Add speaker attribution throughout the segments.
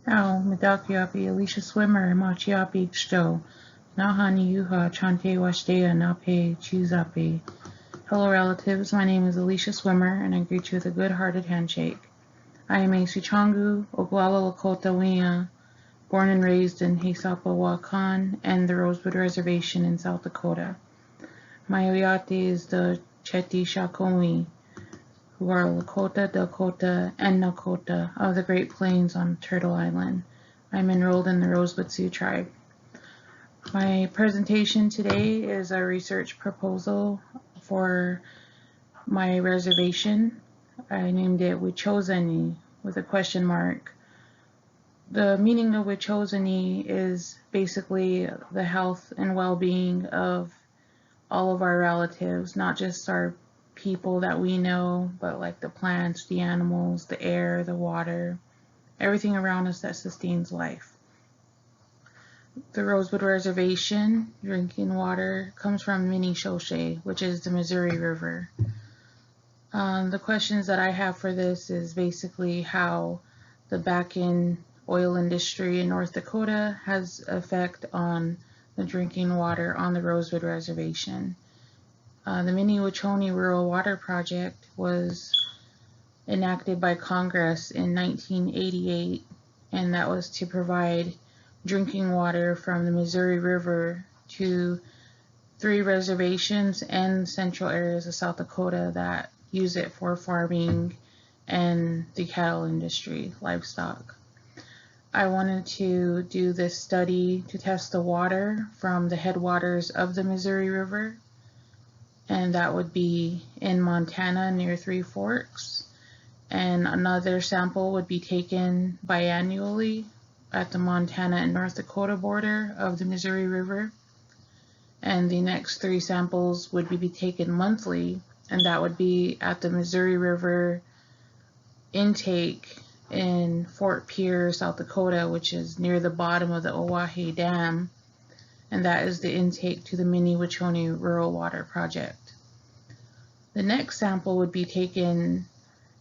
Speaker 1: Now, Medakyapi, Alicia Swimmer, Machiapi Sto, Nahani Yuha, Chante Washdea, Nape, Chuzape. Hello, relatives. My name is Alicia Swimmer, and I greet you with a good-hearted handshake. I am a Sicangu, Oglala Lakota Wia, born and raised in Haisapa Wakan and the Rosebud Reservation in South Dakota. My Oyate is the Oĉeti Šakowiŋ, who are Lakota, Dakota, and Nakota of the Great Plains on Turtle Island. I'm enrolled in the Rosebud Sioux tribe. My presentation today is a research proposal for my reservation. I named it Wiĉozani with a question mark. The meaning of Wiĉozani is basically the health and well-being of all of our relatives, not just our people that we know, but like the plants, the animals, the air, the water, everything around us that sustains life. The Rosebud Reservation drinking water comes from Mni Šošé, which is the Missouri River. The questions that I have for this is basically how the back-end oil industry in North Dakota has effect on the drinking water on the Rosebud Reservation. The Mni Wiĉoni Rural Water Project was enacted by Congress in 1988, and that was to provide drinking water from the Missouri River to 3 reservations and central areas of South Dakota that use it for farming and the cattle industry, livestock. I wanted to do this study to test the water from the headwaters of the Missouri River, and that would be in Montana near Three Forks, and another sample would be taken biannually at the Montana and North Dakota border of the Missouri River, and the next 3 samples would be taken monthly, and that would be at the Missouri River intake in Fort Pierce, South Dakota, which is near the bottom of the Oahe Dam, and that is the intake to the Mni Wiĉoni Rural Water Project. The next sample would be taken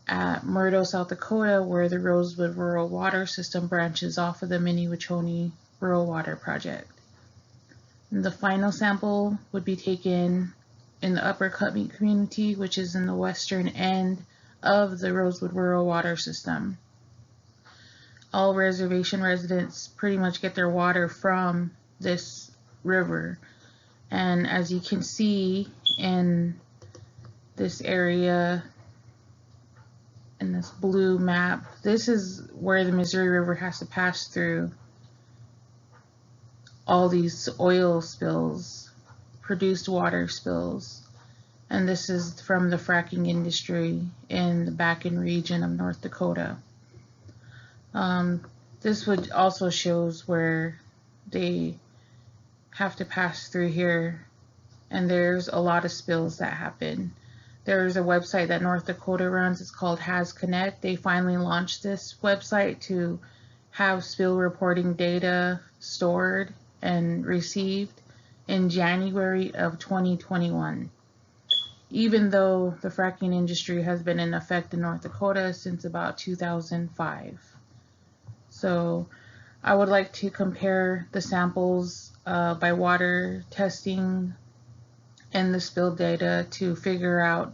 Speaker 1: at Murdo, South Dakota, where the Rosebud Rural Water System branches off of the Mni Wiĉoni Rural Water Project. And the final sample would be taken in the Upper Cutmeat community, which is in the western end of the Rosebud Rural Water System. All reservation residents pretty much get their water from this river, and as you can see in this area in this blue map, this is where the Missouri River has to pass through all these oil spills, produced water spills, and this is from the fracking industry in the back-end region of North Dakota. This would also shows where they have to pass through here, and there's a lot of spills that happen. There's a website that North Dakota runs, it's called Has Connect. They finally launched this website to have spill reporting data stored and received in January of 2021. Even though the fracking industry has been in effect in North Dakota since about 2005. So I would like to compare the samples by water testing and the spill data to figure out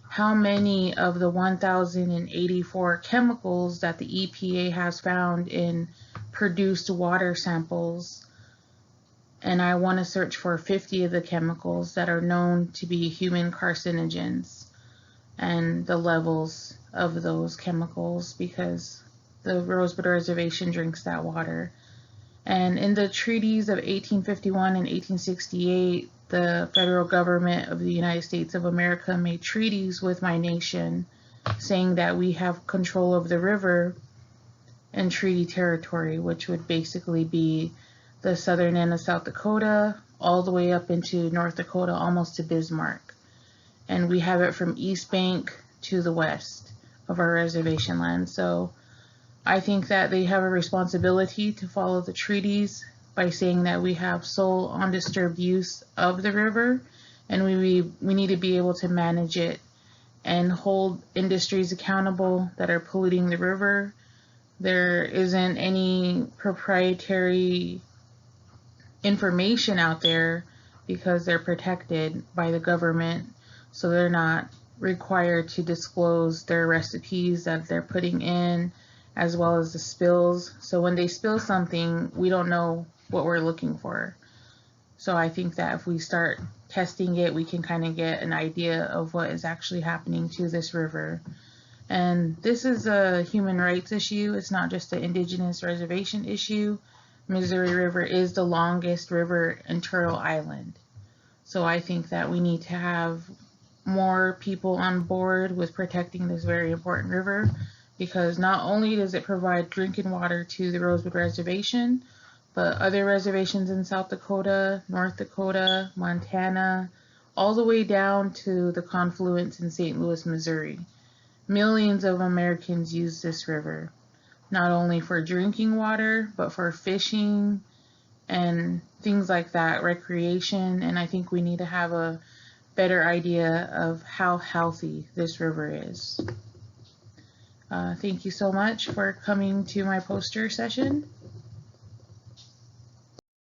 Speaker 1: how many of the 1,084 chemicals that the EPA has found in produced water samples, and I want to search for 50 of the chemicals that are known to be human carcinogens and the levels of those chemicals, because the Rosebud Reservation drinks that water. And in the treaties of 1851 and 1868, the federal government of the United States of America made treaties with my nation saying that we have control of the river and treaty territory, which would basically be the southern end of South Dakota all the way up into North Dakota, almost to Bismarck. And we have it from East Bank to the west of our reservation land. So I think that they have a responsibility to follow the treaties by saying that we have sole undisturbed use of the river, and we need to be able to manage it and hold industries accountable that are polluting the river, there isn't any proprietary information out there because they're protected by the government, so they're not required to disclose their recipes that they're putting in, as well as the spills. So when they spill something, we don't know what we're looking for. So I think that if we start testing it, we can kind of get an idea of what is actually happening to this river. And this is a human rights issue. It's not just an indigenous reservation issue. Missouri River is the longest river in Turtle Island. So I think that we need to have more people on board with protecting this very important river, because not only does it provide drinking water to the Rosebud Reservation, but other reservations in South Dakota, North Dakota, Montana, all the way down to the confluence in St. Louis, Missouri. Millions of Americans use this river, not only for drinking water, but for fishing and things like that, recreation. And I think we need to have a better idea of how healthy this river is. Thank you so much for coming to my poster session.